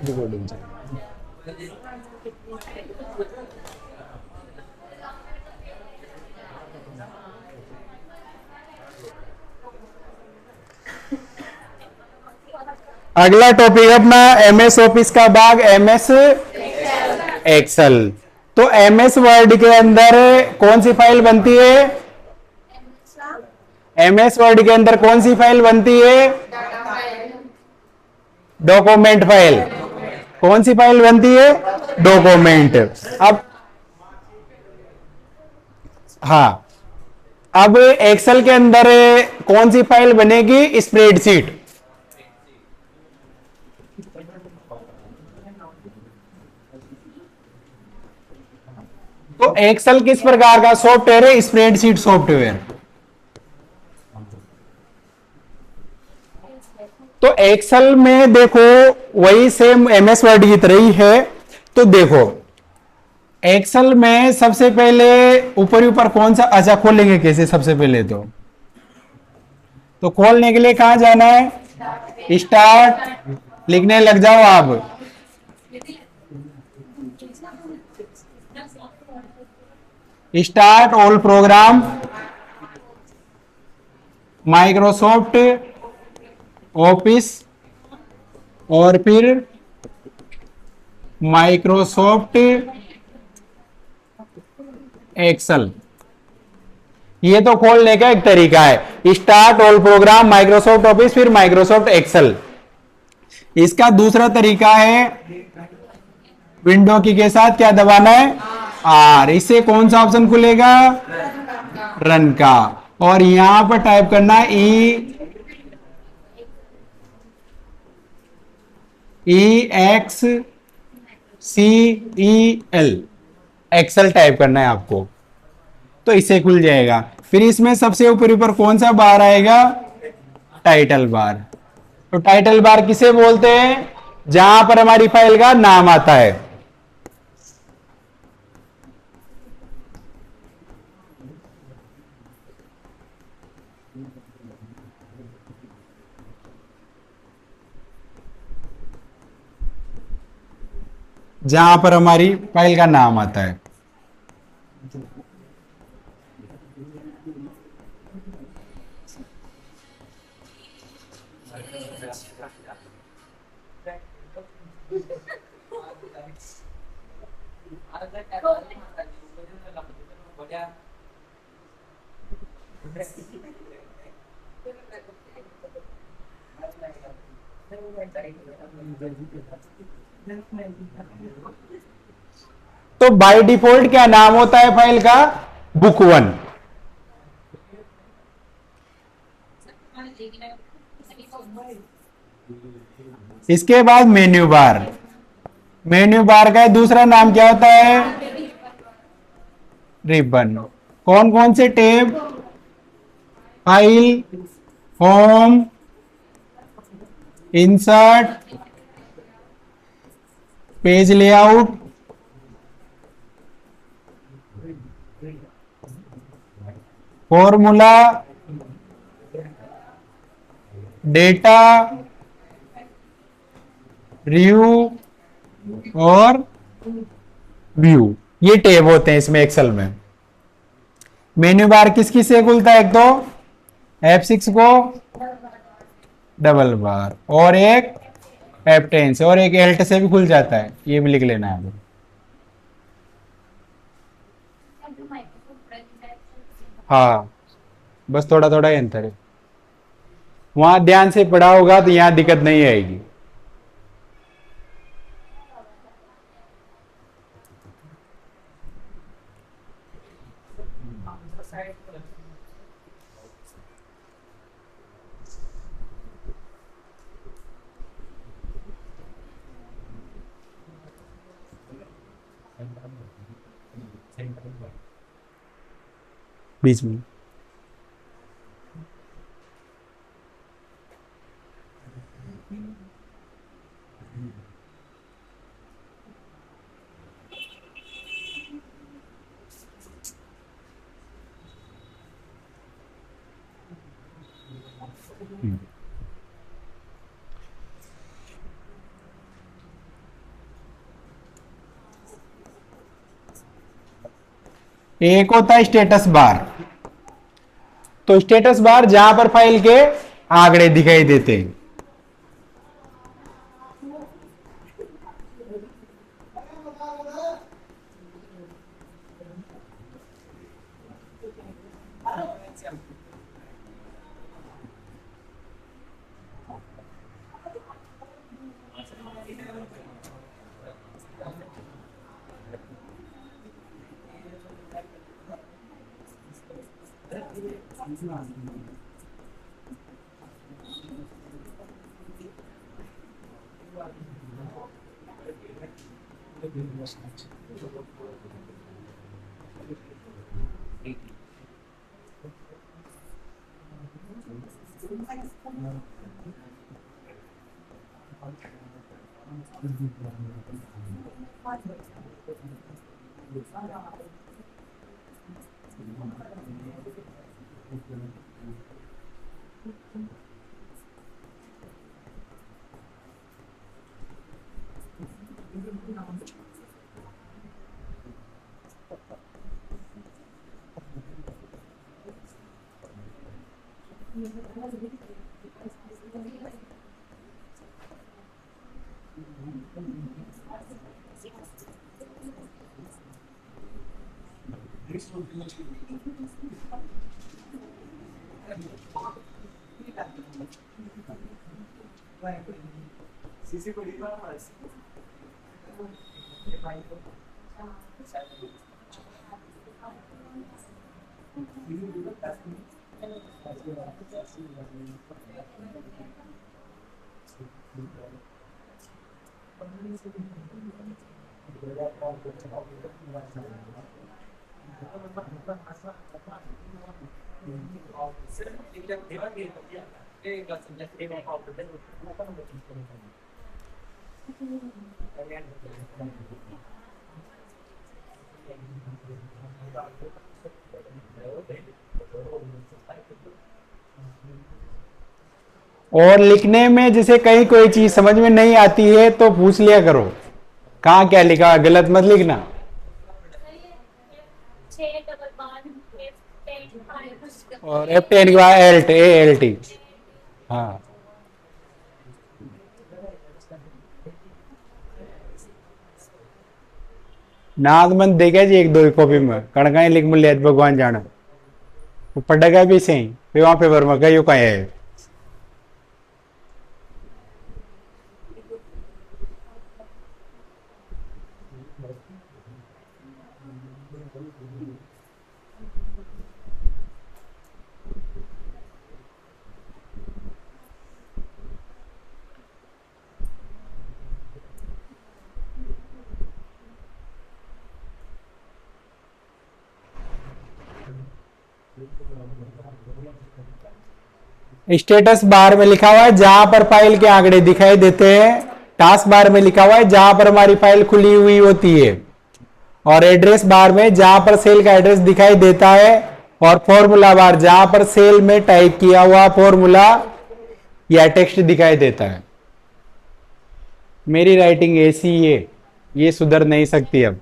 Recording. अगला topic अपना MS office का भाग एमएस एक्सेल। तो एमएस वर्ड के अंदर कौन सी फाइल बनती है? एमएस वर्ड के अंदर कौन सी फाइल बनती है? Document file. कौन सी फाइल बनती है? डॉक्यूमेंट। अब हाँ, अब एक्सेल के अंदर कौन सी फाइल बनेगी? स्प्रेडशीट। तो एक्सेल किस प्रकार का सॉफ्टवेयर है? Spreadsheet software. तो एक्सेल में देखो वही सेम एमएस वर्ड की तरह ही है। तो देखो एक्सेल में सबसे पहले ऊपर ऊपर कौन सा, अच्छा खोलेंगे कैसे सबसे पहले? तो खोलने के लिए कहां जाना है? स्टार्ट लिखने लग जाओ आप। Start all programme, Microsoft office, और फिर माइक्रोसॉफ्ट एक्सेल। ये तो खोलने का एक तरीका है, start all programme, Microsoft office, फिर माइक्रोसॉफ्ट एक्सेल। इसका दूसरा तरीका है विंडो की के साथ क्या दबाना है? आर। इससे कौन सा ऑप्शन खुलेगा? रन का। और यहां पर टाइप करना है EXCEL, एक्सेल टाइप करना है आपको, तो इसे खुल जाएगा। फिर इसमें सबसे ऊपर ऊपर कौन सा बार आएगा? Title bar. तो टाइटल बार किसे बोलते हैं? जहां पर हमारी फाइल का नाम आता है। जहां पर हमारी फाइल का नाम आता है। तो बाय डिफॉल्ट क्या नाम होता है फाइल का? Book one. इसके बाद मेन्यू बार। मेन्यू बार का दूसरा नाम क्या होता है? रिबन। कौन कौन से tab? File, home, insert, page layout, formula, data, review और व्यू, ये टैब होते हैं इसमें एक्सेल में। मेन्यू बार किस किस से खुलता है? एक तो F6 को डबल बार, और एक F10 से, और एक Alt से भी खुल जाता है, ये भी लिख लेना है। हाँ, बस थोड़ा थोड़ा ही अंतर है। वहां ध्यान से पढ़ा होगा तो यहां दिक्कत नहीं आएगी। बीच में एक होता है स्टेटस बार। तो स्टेटस बार जहां पर फाइल के आंकड़े दिखाई देते हैं। और लिखने में जैसे कहीं कोई चीज समझ में नहीं आती है तो पूछ लिया करो, कहाँ क्या लिखा, गलत मत लिखना। और F10 के बाद ALT। हाँ, नाग मन देखा जी एक दो कॉपी में कणका लिख मिल भगवान जाने वो पढ़ेगा भी सही, फिर वहां पेपर में कहीं कहीं है। स्टेटस बार में लिखा हुआ है जहां पर फाइल के आंकड़े दिखाई देते हैं। टास्क बार में लिखा हुआ है जहां पर हमारी फाइल खुली हुई होती है। और एड्रेस बार में जहां पर सेल का एड्रेस दिखाई देता है। और फॉर्मूला बार जहां पर सेल में टाइप किया हुआ फॉर्मूला या टेक्स्ट दिखाई देता है। मेरी राइटिंग ऐसी है, ये सुधर नहीं सकती अब,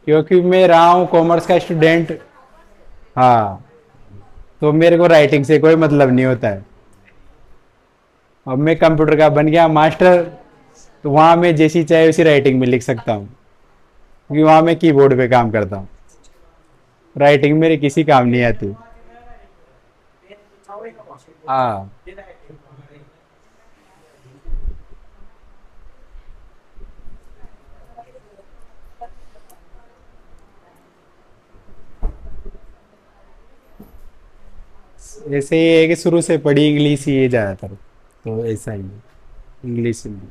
क्योंकि मैं रहा हूं कॉमर्स का स्टूडेंट। हाँ, तो मेरे को राइटिंग से कोई मतलब नहीं होता है। अब मैं कंप्यूटर का बन गया मास्टर, तो वहां मैं जैसी चाहे उसी राइटिंग में लिख सकता हूँ, क्योंकि वहां मैं कीबोर्ड पे काम करता हूँ। राइटिंग मेरे किसी काम नहीं आती। हाँ, जैसे ये है कि शुरू से पढ़ी इंग्लिश ही है ज्यादातर, तो ऐसा ही है, इंग्लिश हिंदी।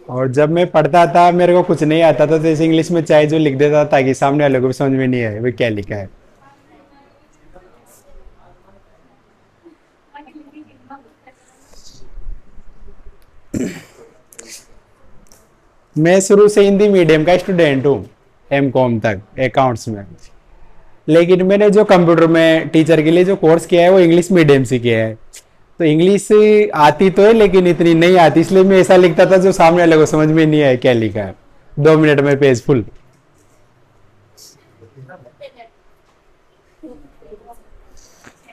और जब मैं पढ़ता था मेरे को कुछ नहीं आता था, तो ऐसे इंग्लिश में चाहे जो लिख देता ताकि सामने वाले को भी समझ में नहीं आए वो क्या लिखा है। मैं शुरू से हिंदी मीडियम का स्टूडेंट हूँ, M.Com तक अकाउंट्स में। लेकिन मैंने जो कंप्यूटर में टीचर के लिए जो कोर्स किया है वो इंग्लिश मीडियम से किया है, तो इंग्लिश आती तो है लेकिन इतनी नहीं आती, इसलिए मैं ऐसा लिखता था जो सामने वाले को समझ में नहीं आया क्या लिखा है। 2 मिनट में पेज फुल।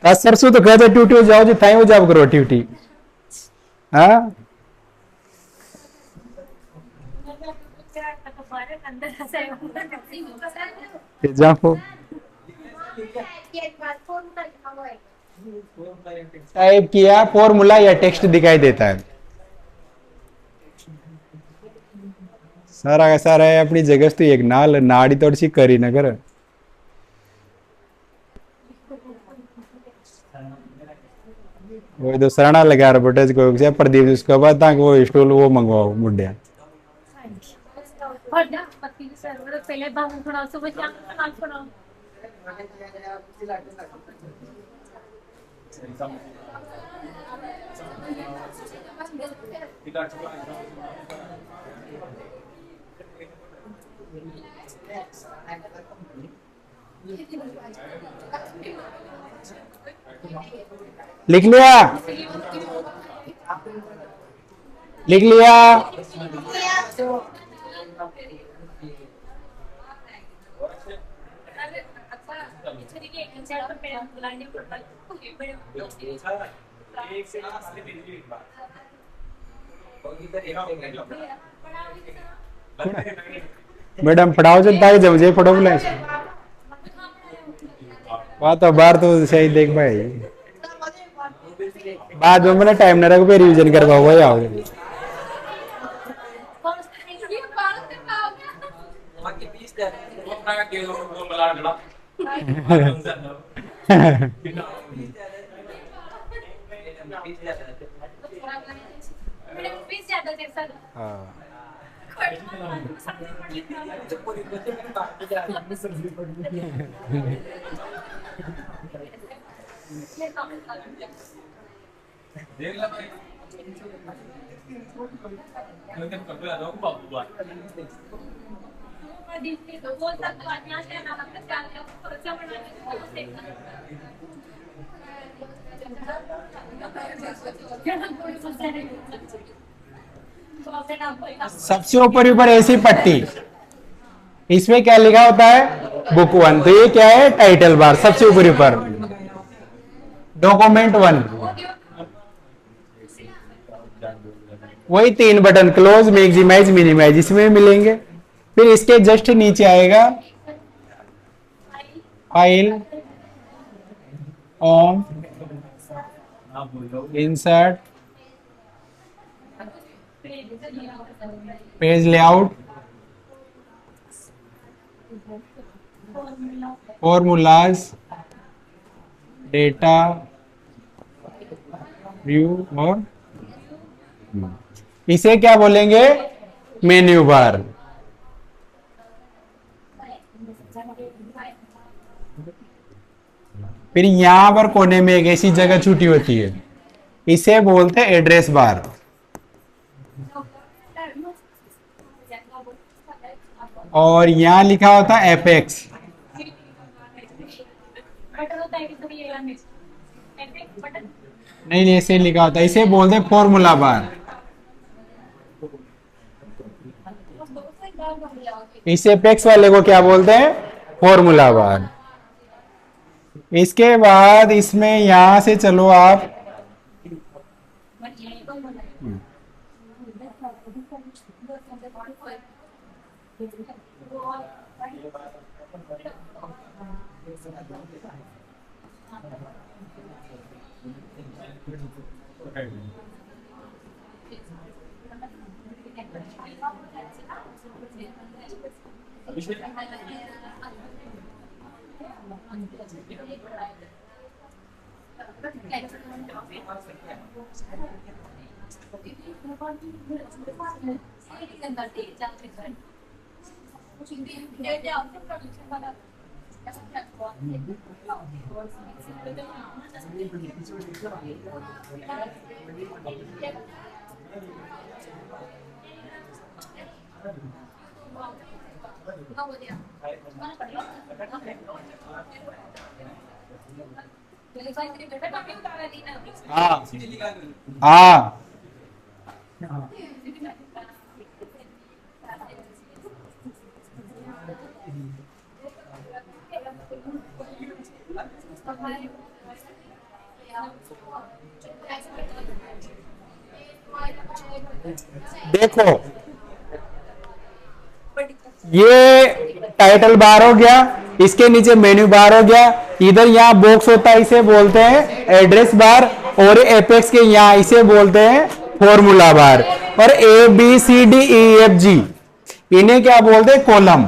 सरसों तो कहते ट्यूटी जाओ जो थाई वो जाओ करो ट्यूटी। हाँ जाओ टाइप किया फॉर्मूला या टेक्स्ट दिखाई देता है, सारा का सारा है अपनी जगह तो एक नाल नाड़ी तोड़ सी करी नगर। वो तो सराणा लगा रहा बटे को प्रदीप उसके बाद तक वो स्टूल वो मंगवाओ मुंडिया। लिख लिया लिख लिया। मैडम पढ़ाओ जो ताकि जब मुझे पढ़ो बोले बात तो बाहर तो सही देख भाई, बाद में मैंने टाइम ना रख पे रिवीजन करवाओ यार। सबसे ऊपर ऊपर ऐसी पट्टी, इसमें क्या लिखा होता है बुक 1, तो ये क्या है टाइटल बार सबसे ऊपर ऊपर। डॉक्यूमेंट 1 वही 3 बटन क्लोज मैक्सिमाइज मिनिमाइज इसमें मिलेंगे। फिर इसके जस्ट नीचे आएगा file on insert page layout formulas data view और इसे क्या बोलेंगे मेन्यू बार। फिर यहां पर कोने में एक ऐसी जगह छूटी होती है, इसे बोलते हैं एड्रेस बार। और यहां लिखा होता है एपेक्स, नहीं ऐसे लिखा होता है, इसे बोलते हैं फॉर्मूला बार। इस एपेक्स वाले को क्या बोलते हैं फॉर्मूला बार। इसके बाद इसमें यहां से चलो आप हाँ हाँ। देखो ये टाइटल बार हो गया, इसके नीचे मेन्यू बार हो गया, इधर यहाँ बॉक्स होता है इसे बोलते हैं एड्रेस बार, और एपेक्स के यहाँ इसे बोलते हैं फॉर्मूला बार। और A B C D E F G इन्हें क्या बोलते हैं? कॉलम।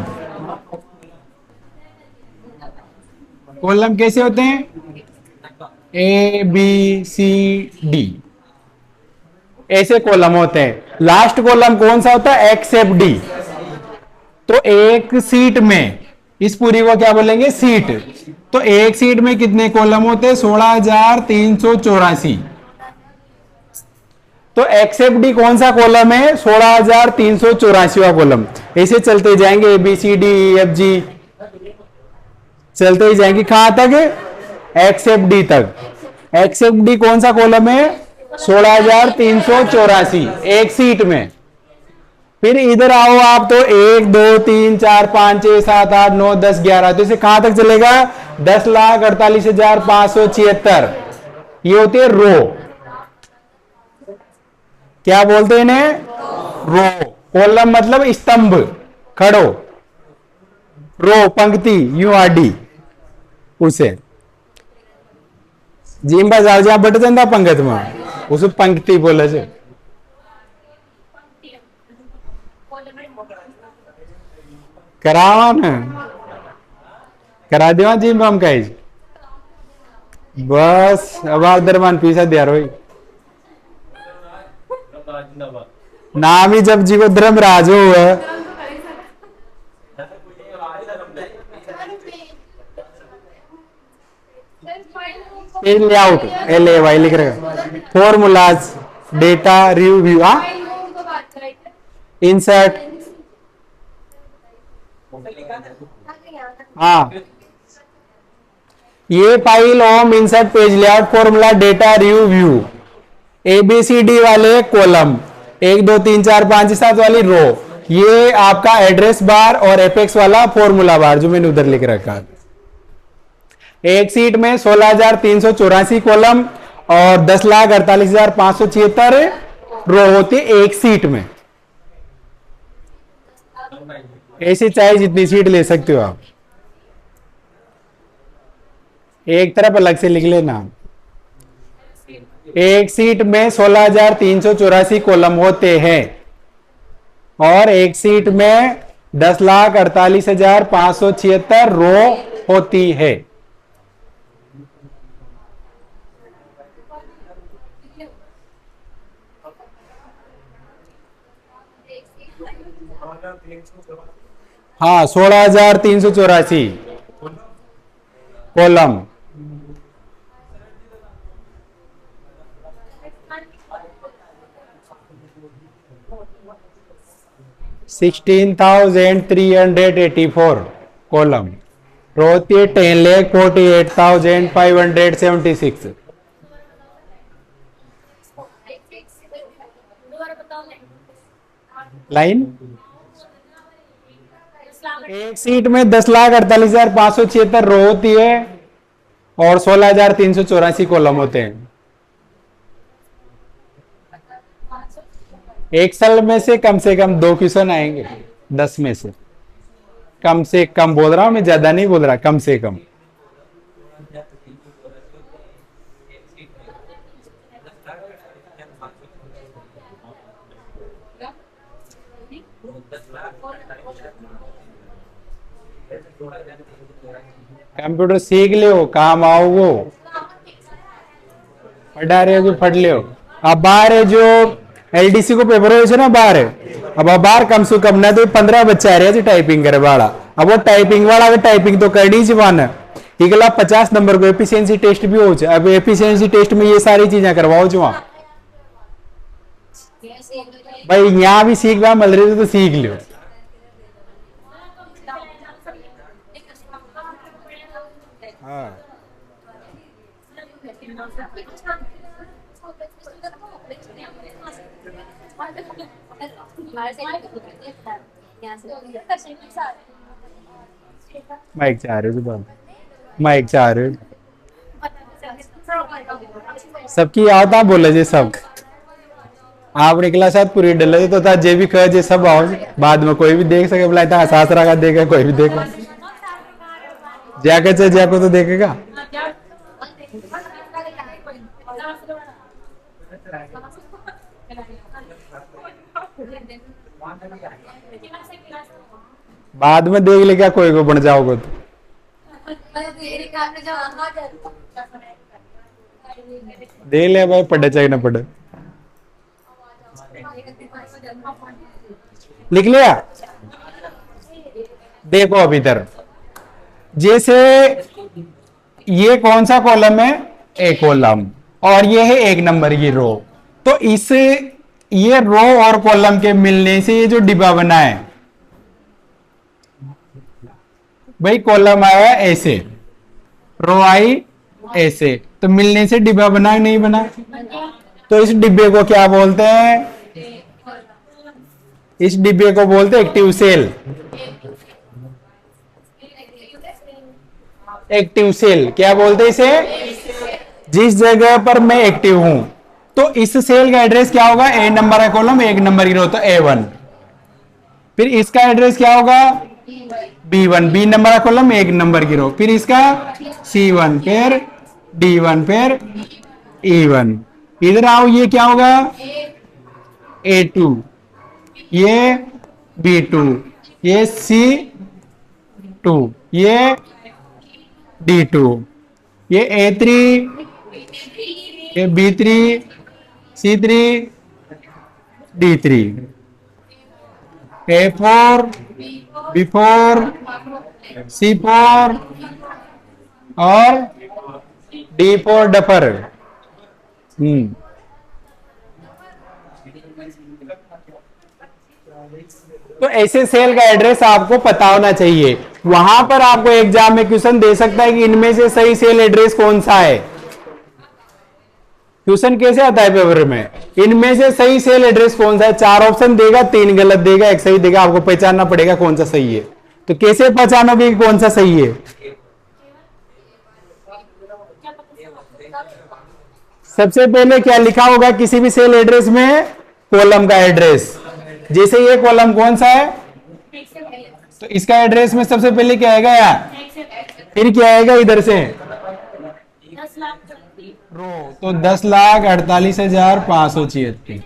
कॉलम कैसे होते हैं? ए बी सी डी ऐसे कॉलम होते हैं। लास्ट कॉलम कौन सा होता है? Except D. तो एक सीट में, इस पूरी को क्या बोलेंगे? सीट। तो एक सीट में कितने कॉलम होते हैं? 16,384। तो एक्सेप्ट डी कौन सा कॉलम है? 16,384वां कॉलम। ऐसे चलते जाएंगे, A B C D E F G चलते ही जाएंगे कहां तक? एक्सेप्ट डी तक। एक्सेप्ट डी कौन सा कॉलम है? 16,384 एक सीट में। फिर इधर आओ आप तो 1 2 3 4 5 6 7 8 9 10 11, तो इसे कहां तक चलेगा? 10,48,576। ये होती है रो। क्या बोलते हैं इन्हें? रो। कॉलम मतलब स्तंभ, खड़ो। रो पंक्ति, यू आर डी उसे जिम बाजार जहां बट जाता पंगत में उसे पंक्ति बोले से। करावा ना करा देवा जिम हम कहे बस। अब आप दरमान पीसा दिया रोई नाम ही जब जी को धर्मराज हो लेआउट LAY लिख रहे। फॉर्मूलाज, डेटा रिव्यू, इंसर्ट, हाँ ये file home insert page layout formula data review. ABCD वाले कॉलम, 1 2 3 4 5 7 वाली रो, ये आपका एड्रेस बार और एपेक्स वाला फॉर्मूला बार जो मैंने उधर लिख रखा है। एक सीट में 16,384 कॉलम और 10,48,576 रो होती है एक सीट में। ऐसी चाहे जितनी सीट ले सकते हो आप। एक तरफ अलग से लिख लेना। एक सीट में 16,384 कॉलम होते हैं और एक सीट में 10,48,576 रो होती है। हाँ 16,384 कॉलम। 16,384 कॉलम। रो होती है 10,48,576। लाइन एक सीट में 10,48,576 रो होती है और 16,384 कॉलम होते हैं। एक साल में से कम 2 क्वेश्चन आएंगे 10 में से कम बोल रहा हूं मैं, ज्यादा नहीं बोल रहा, कम से कम। कंप्यूटर सीख लियो, काम आओ वो पढ़ा रहे हो पढ़ लियो। अब बाहर है जो LDC को पेपर हो ना बाहर, अब बाहर कम से कम ना तो 15 बच्चा रहे जो टाइपिंग करे वाला। अब वो टाइपिंग वाला अगर टाइपिंग तो करनी जवान इकला 50 नंबर को एफिशिएंसी टेस्ट भी हो जाए। अब एफिशिएंसी टेस्ट में ये सारी चीजें करवाओ जो भाई यहाँ भी सीख मिल रही तो सीख लियो। हाँ माइक चाह रहे हो तो माइक चाह रहे हो सबकी याद आप बोले जी सब आप निकला शायद पूरी डले तो था जे भी कहे जे सब आओ बाद में कोई भी देख सके बोला था सासरा का देखे कोई भी देखो जाके चाहे जाको तो देखेगा बाद में देख ले क्या कोई को बन जाओगे तो देख ले भाई पढ़े चाहे ना पढ़े लिख लिया देखो अब इधर जैसे ये कौन सा कॉलम है ए कॉलम और ये है एक नंबर की रो तो इस ये रो और कॉलम के मिलने से ये जो डिब्बा बना है भाई कॉलम आया ऐसे रो आई ऐसे तो मिलने से डिब्बा बना नहीं बना तो इस डिब्बे को क्या बोलते हैं इस डिब्बे को बोलते हैं एक्टिव सेल एक्टिव सेल क्या बोलते हैं इसे जिस जगह पर मैं एक्टिव हूं तो इस सेल का एड्रेस क्या होगा ए नंबर का कॉलम एक नंबर की रो तो A1 फिर इसका एड्रेस क्या होगा B1 बी नंबर का कॉलम एक नंबर की रो फिर इसका C1 फिर D1 फिर E1 इधर आओ ये क्या होगा A2 ये B2 ये C2 ये D2 ये A3 ये B3 C3 D3 A4 B4 C4 और D4 डफर तो ऐसे सेल का एड्रेस आपको पता होना चाहिए वहां पर आपको एग्जाम में क्वेश्चन दे सकता है कि इनमें से सही सेल एड्रेस कौन सा है क्वेश्चन कैसे आता है पेपर में इनमें से सही सेल एड्रेस कौन सा है 4 ऑप्शन देगा 3 गलत देगा 1 सही देगा आपको पहचानना पड़ेगा कौन सा सही है तो कैसे पहचानोगे कि कौन सा सही है सबसे पहले क्या लिखा होगा किसी भी सेल एड्रेस में कॉलम का एड्रेस जैसे ये कॉलम कौन सा है तो इसका एड्रेस में सबसे पहले क्या आएगा यार फिर क्या आएगा इधर से रो तो 10,48,576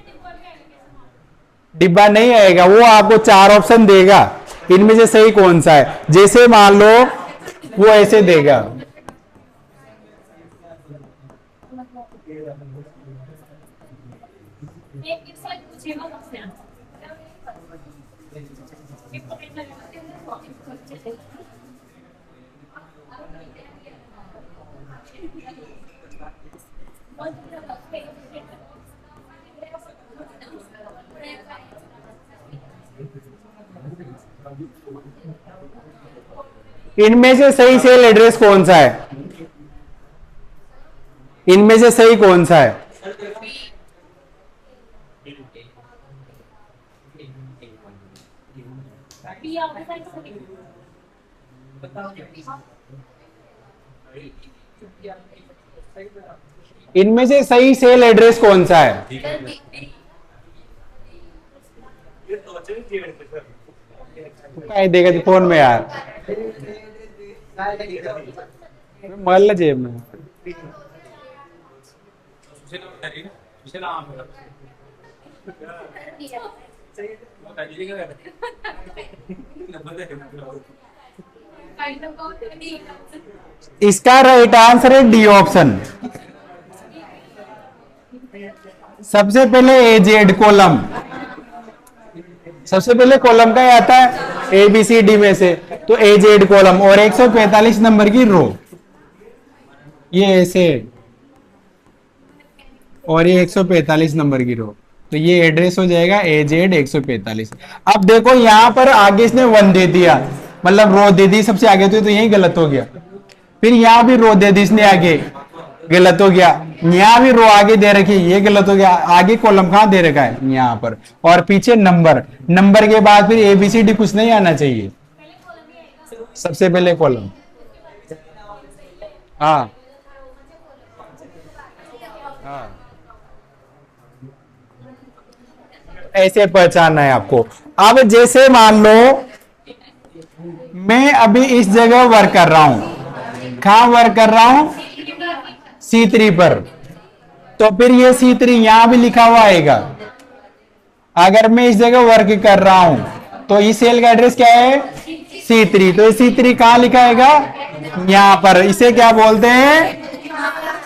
डिब्बा नहीं आएगा वो आपको 4 ऑप्शन देगा इनमें से सही कौन सा है जैसे मान लो वो ऐसे देगा इनमें से सही सेल एड्रेस कौन सा है इनमें से सही कौन सा है इनमें से सही सेल एड्रेस कौन सा है क्या देगा फोन में यार मल जेब में इसका राइट आंसर है डी ऑप्शन सबसे पहले एजेड कॉलम सबसे पहले कॉलम का आता है ए बी सी डी में से तो एजेड कॉलम और 145 नंबर की रो ये ऐसे और ये 145 नंबर की रो तो ये एड्रेस हो जाएगा एजेड 145 अब देखो यहां पर आगे इसने 1 दे दिया मतलब रो दे दी सबसे आगे तो यही गलत हो गया फिर यहाँ भी रो दे दी इसने आगे, गलत हो गया। यहाँ भी रो आगे दे रखी, ये गलत हो गया। आगे कॉलम कहाँ दे रखा है, यहाँ पर, और पीछे नंबर। नंबर के बाद फिर एबीसीडी कुछ नहीं आना चाहिए, सबसे पहले कॉलम। हाँ हाँ, ऐसे पहचानना है आपको। अब जैसे मान लो मैं अभी इस जगह वर्क कर रहा हूं, कहां वर्क कर रहा हूं, C3 पर, तो फिर ये C3 यहां भी लिखा हुआ आएगा। अगर मैं इस जगह वर्क कर रहा हूं तो इस सेल का एड्रेस क्या है, C3, तो C3 कहां लिखा आएगा, यहां पर। इसे क्या बोलते हैं,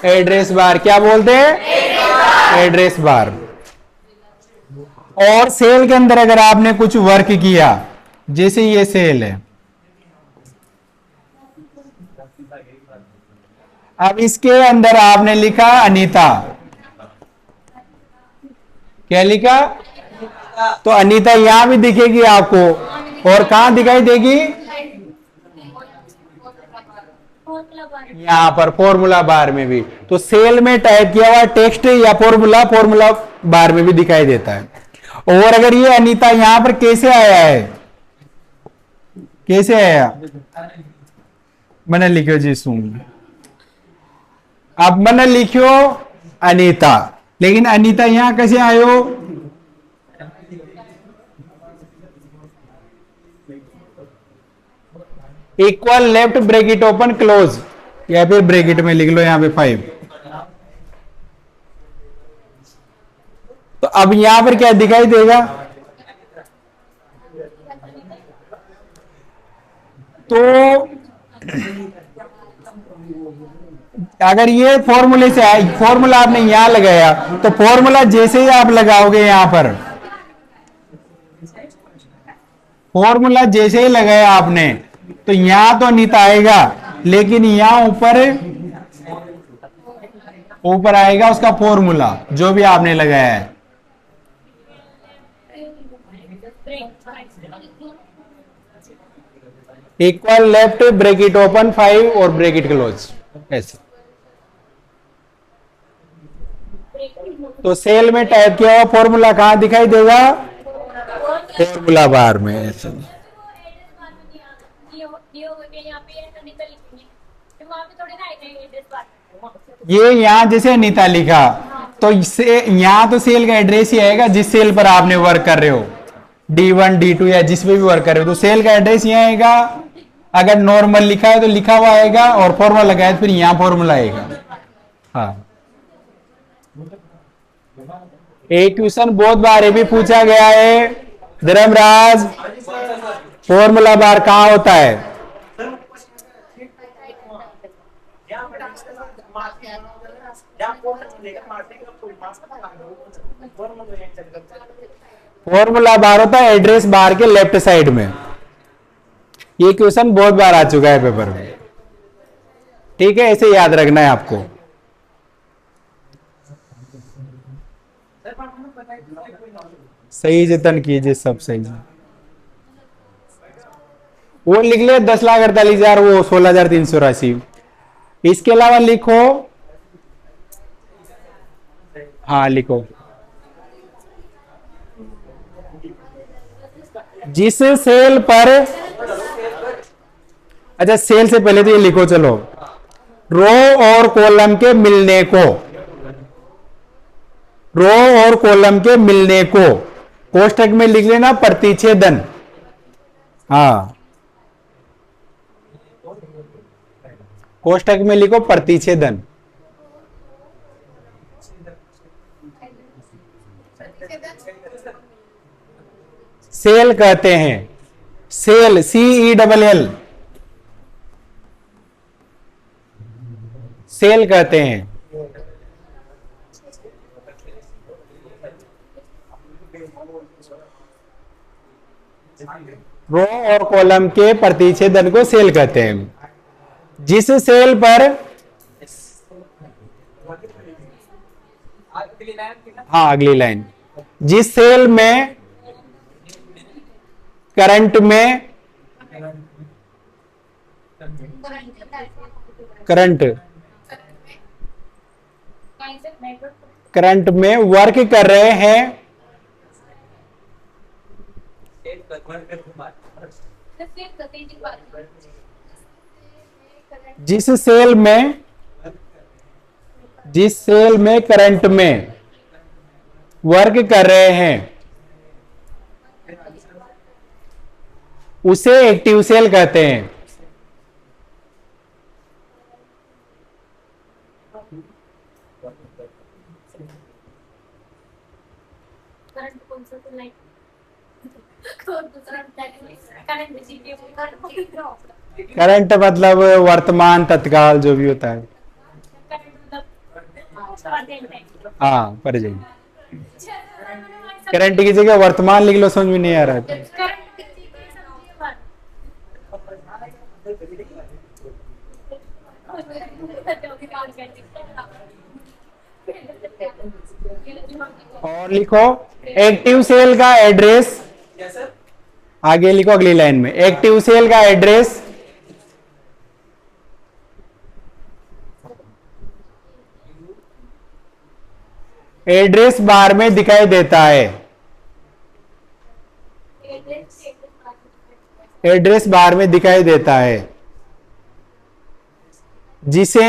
एड्रेस बार। क्या बोलते हैं, एड्रेस बार। और सेल के अंदर अगर आपने कुछ वर्क किया, जैसे ये सेल है, अब इसके अंदर आपने लिखा अनीता, क्या लिखा, तो अनीता यहां भी दिखेगी आपको, और कहां दिखाई देगी, यहां पर फॉर्मूला बार में भी। तो सेल में टाइप किया हुआ टेक्स्ट या फॉर्मूला, फॉर्मूला बार में भी दिखाई देता है। और अगर ये अनीता यहां पर कैसे आया है, कैसे आया, मैंने लिखो जी सुन, अब मैंने लिखो अनीता, लेकिन अनीता यहां कैसे आयो, equal left bracket open close, या फिर ब्रैकेट में लिख लो यहां पे 5। तो अब यहां पर क्या दिखाई देगा, तो अगर ये फॉर्मूले से आए, फॉर्मूला आपने यहां लगाया, तो फॉर्मूला जैसे ही आप लगाओगे यहां पर, फॉर्मूला जैसे ही लगाया आपने, तो यहां तो अनीता आएगा, लेकिन यहां ऊपर आएगा उसका फॉर्मूला जो भी आपने लगाया है। इक्वल लेफ्ट ब्रैकेट ओपन 5 और ब्रैकेट क्लोज, ऐसे। तो सेल में टाइप किया हुआ फॉर्मूला कहां दिखाई देगा, फॉर्मूला बार में, ऐसे। ये यहां जैसे अनीता लिखा, तो इससे यहां तो सेल का एड्रेस ही आएगा जिस सेल पर आपने वर्क कर रहे हो, D1 D2 या जिस पे भी वर्क कर रहे हो, तो सेल का एड्रेस यहां आएगा। अगर नॉर्मल लिखा है तो लिखा हुआ आएगा, और फॉर्मूला लगाया तो फिर यहां फॉर्मूला आएगा। हाँ, एक क्वेश्चन बहुत बार ये भी पूछा गया है, धर्मराज, फॉर्मूला बार कहां होता है, फॉर्मूला बार होता है एड्रेस बार के लेफ्ट साइड में। ये क्वेश्चन बहुत बार आ चुका है पेपर में, ठीक है, ऐसे याद रखना है आपको। सही जतन कीजिए, सब सही। वो लिख ले 10,48,000, वो 16,380। इसके अलावा लिखो, हाँ लिखो, जिस सेल पर, अच्छा सेल से पहले तो ये लिखो, चलो, रो और कॉलम के मिलने को, रो और कॉलम के मिलने को कोष्टक में लिख लेना प्रतिच्छेदन। हाँ, कोष्टक में लिखो प्रतिच्छेदन, सेल कहते हैं, सेल, CELL, सेल कहते हैं। रो और कॉलम के प्रतिच्छेदन को सेल कहते हैं। जिस सेल पर, हाँ अगली लाइन, जिस सेल में करंट में करंट, करंट में वर्क कर रहे हैं, जिस सेल में, जिस सेल में करंट में वर्क कर रहे हैं उसे एक्टिव सेल कहते हैं। करंट मतलब वर्तमान, तत्काल, जो भी होता है। हाँ पढ़ जाइए, करंट की जगह वर्तमान लिख लो, समझ में नहीं आ रहा है। और लिखो एक्टिव सेल का एड्रेस, आगे लिखो अगली लाइन में, एक्टिव सेल का एड्रेस एड्रेस बार में दिखाई देता है, एड्रेस बार में दिखाई देता है, जिसे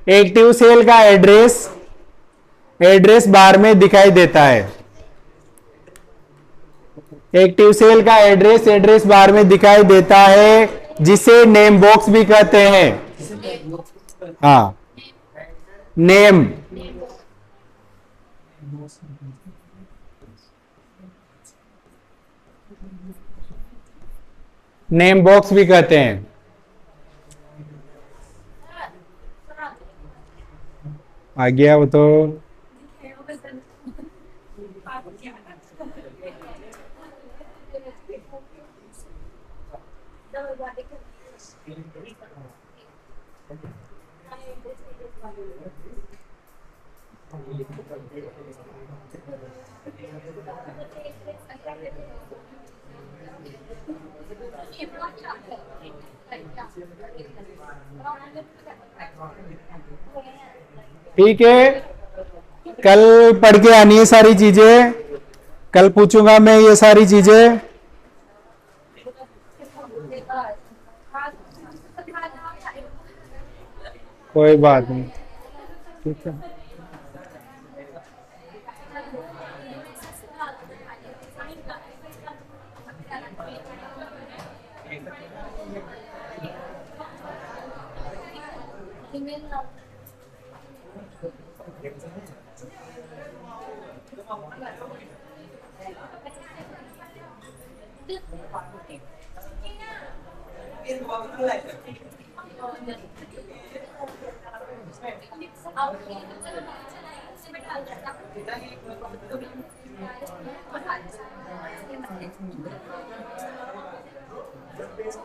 एक्टिव सेल का एड्रेस एड्रेस बार में दिखाई देता है, एक्टिव सेल का एड्रेस एड्रेस बार में दिखाई देता है, जिसे नेम बॉक्स भी कहते हैं। हाँ नेम, नेम बॉक्स भी कहते हैं। आ गया वो तो, ठीक है। कल पढ़ के आनी है सारी चीजें, कल पूछूंगा मैं ये सारी चीजें। कोई बात नहीं, ठीक है।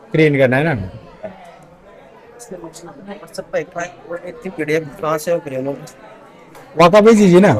स्क्रीन करना है ना, पीडीएफ कहाँ से वाका भेज दीजिए ना।